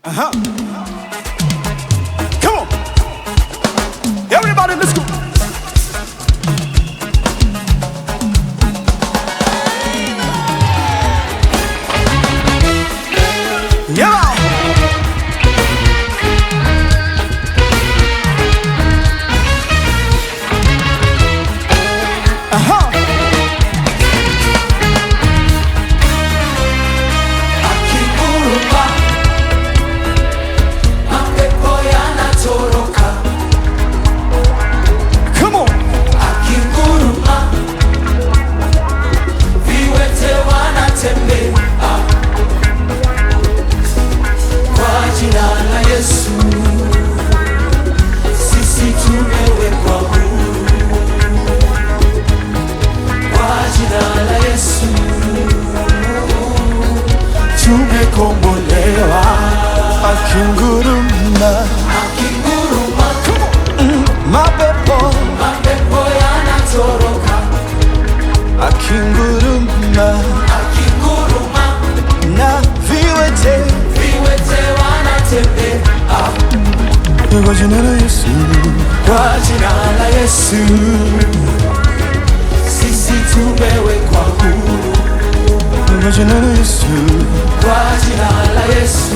Uh-huh. Come on. Everybody, let's go. Yeah. Uh-huh. Akinguruma, mapepo yanatoroka. Come on. Akinguruma, viwete wanatembea. Kwa jina la Yesu, sisi tumewekwa huru. Kwa jina la Yesu, tumekombolewa. Akinguruma, Akinguruma, mapepo. mapepo yanatoroka. Akinguruma, Akinguruma, na viwete. viwete wanatembea. Kwa jina la Yesu, Kwa jina la Yesu, sisi tumewekwa huru. kwa jina la Yesu. Kwa jina la Yesu,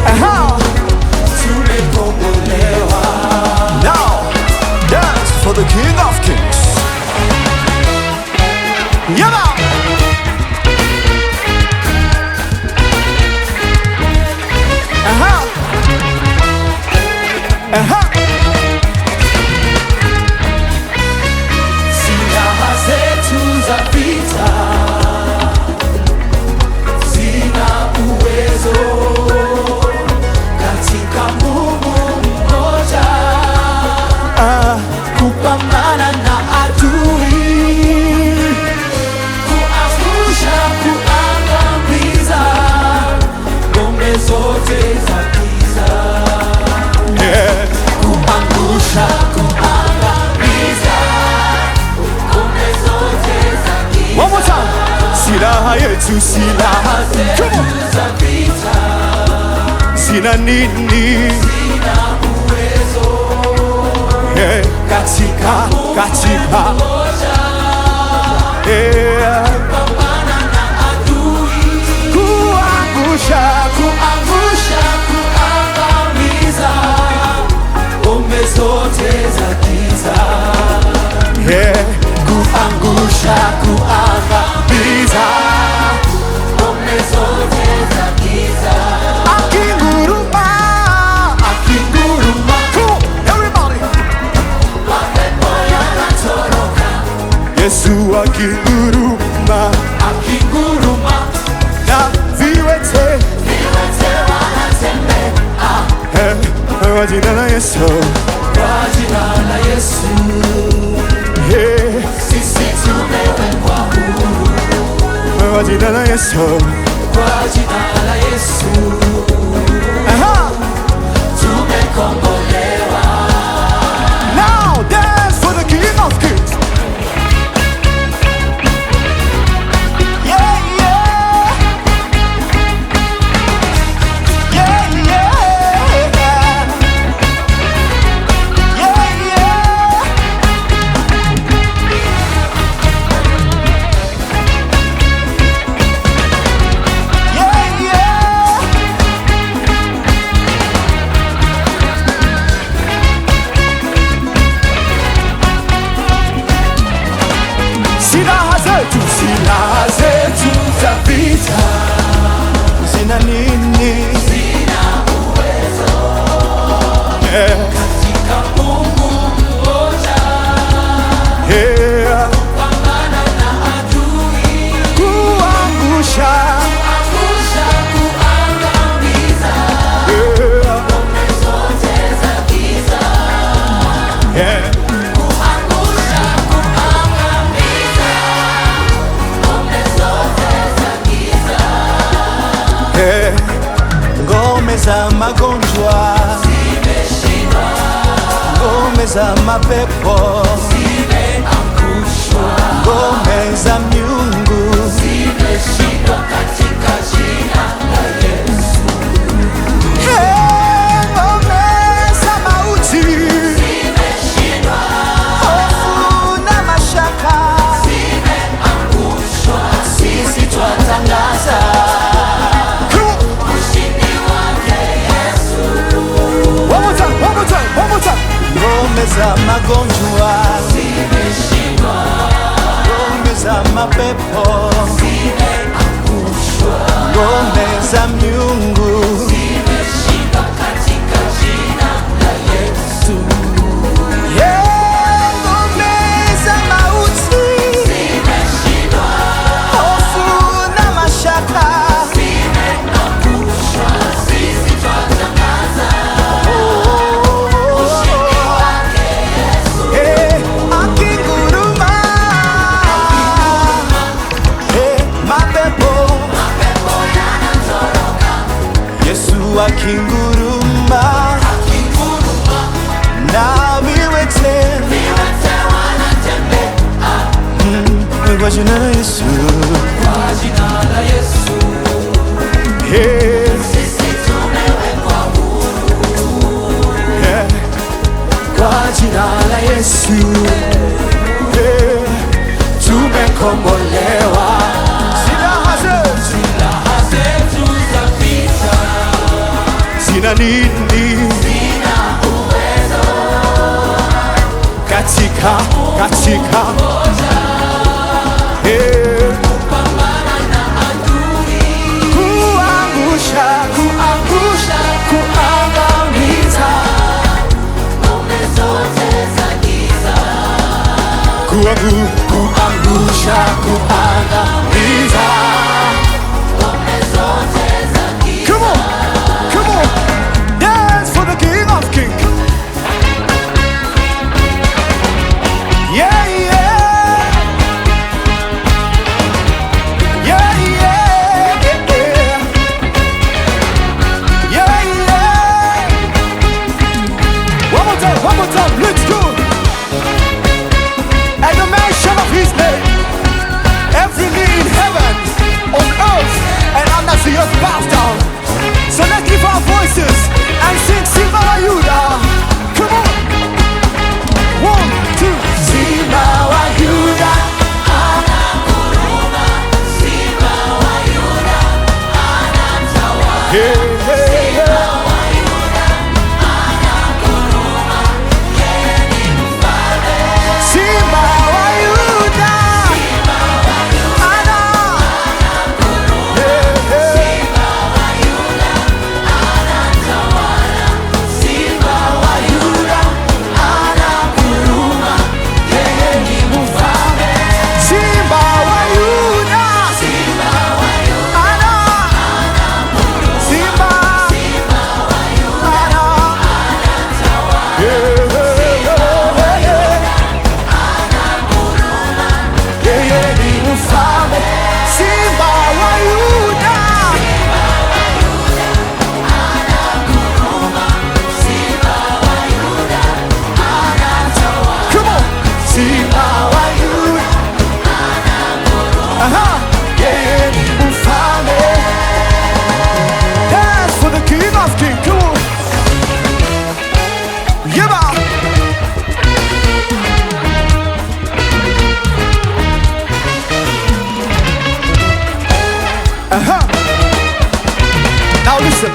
Aha. tumekombolewa. Now, dance for the King of Kings. Yeah. Aha. Aha. Silaha zetu za vita zina uwezo katika Mungu mmoja, kupambana na adui, kuangusha, kuangamiza ngome zote za giza. Yeah. Kuangusha, kuangamiza ngome zote za giza. One more time. Silaha yetu, silaha Zetu za vita sina nini? zina uwezo Yeah. Katika moja, yeah. kupambana na adui, Kuangusha, kuangusha, kuangamiza ngome zote za giza. yeah. Kuangusha, kuangamiza ngome zote za giza. Akinguruma. Akinguruma, Cool. Everybody. mapepo yanatoroka. Yesu akinguruma, Akinguruma, na viwete. viwete wanatembea. Eh, kwa jina la Yesu. Kwa jina la Yesu, Yeah. sisi tumewekwa huru. Kwa jina la Yesu. Kwa jina la Yesu, Aha. tumekombolewa. Now dance for the King of Kings. Yeah, yeah. Yeah, yeah. Yeah, yeah. Yeah, yeah. Silaha zetu, silaha Zetu za vita zina nini? zina uwezo Yeah, katika Mungu mmoja, yeah. kupambana na adui, Kuangusha, kuangusha, kuangamiza yeah, ngome zote za giza. yeah. Kuangusha, kuangamiza ngome zote za giza. Yeah. Ngome za magonjwa, Zimeshindwa, ngome za mapepo, zimeangushwa, ngome za miungu, zimeshindwa katika jina la Yesu. ngome za miungu zimeshindwa katika jina la Yesu. ngome za mauti Zimeshindwa, hofu na mashaka zimeangushwa, sisi twatangaza ushindi wake Yesu. akinguruma mapepo Mapepo yanatoroka, Yesu akinguruma akinguruma, na viwete viwete wanatembea kwa jina la Yesu. kwa jina la Yesu. Sisi tumewekwa huru Kwa jina la Yesu tumekombolewa. Silaha zetu za vita zina nini zina uwezo katika kupambana na adui, kuangusha, kuangamiza ngome zote za giza, kuangusha, kuangamiza. ngome zote za giza. Come on, come on, dance for the King of Kings. Yeah, yeah, yeah, yeah, yeah, yeah. One more time, let's go. At the mention of His name, every knee in heaven, on earth, and under the earth bows down. So let's lift our voices and sing Simba wa Yuda. Come on. 1, 2. Simba wa Yuda. Ananguruma, Simba wa Yuda anatawala. Hey, hey, hey. Simba wa Yuda. Ana. Hey, hey. Simba wa Yuda ananguruma, yeye ni mfalme. Simba wa Yuda. Simba wa Yuda Ana. Simba. Ana. Hey, hey, hey, hey. Yeye ni mfalme. Simba wa Yuda. Come on. Simba wa Yuda. Aha. Yeye ni mfalme. Dance for the King of Kings. Come on. Yeba. Aha. Now listen.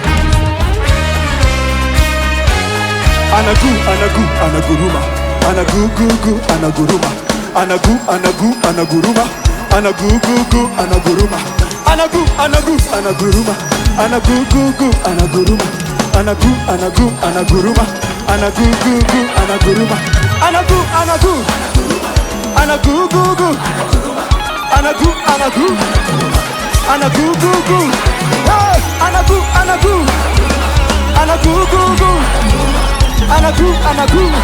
Anaguruma. Anaguruma. Anaguruma. Anaguruma. Anaguruma.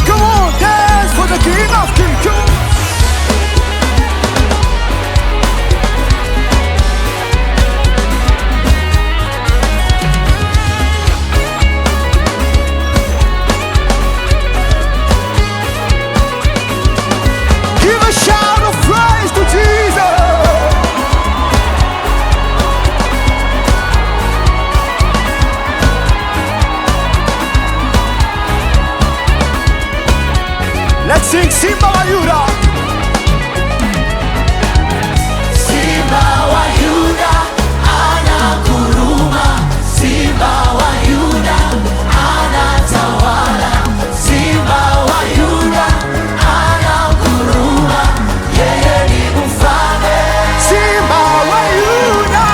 Come on, dance for the King of Kings. Come on. Give a shout of praise to Jesus. Let's sing Simba wa Yuda. Simba wa Yuda ananguruma, Simba wa Yuda anatawala. Simba wa Yuda ananguruma, yeye ni mfalme. Simba wa Yuda.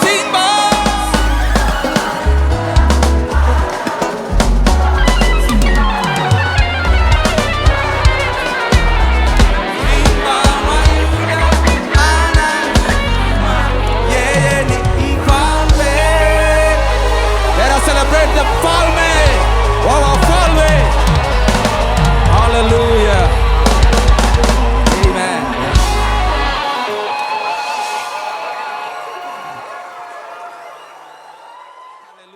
Simba. Simba wa Yuda anazaliwa, yeye ni mfalme. Let us celebrate the fall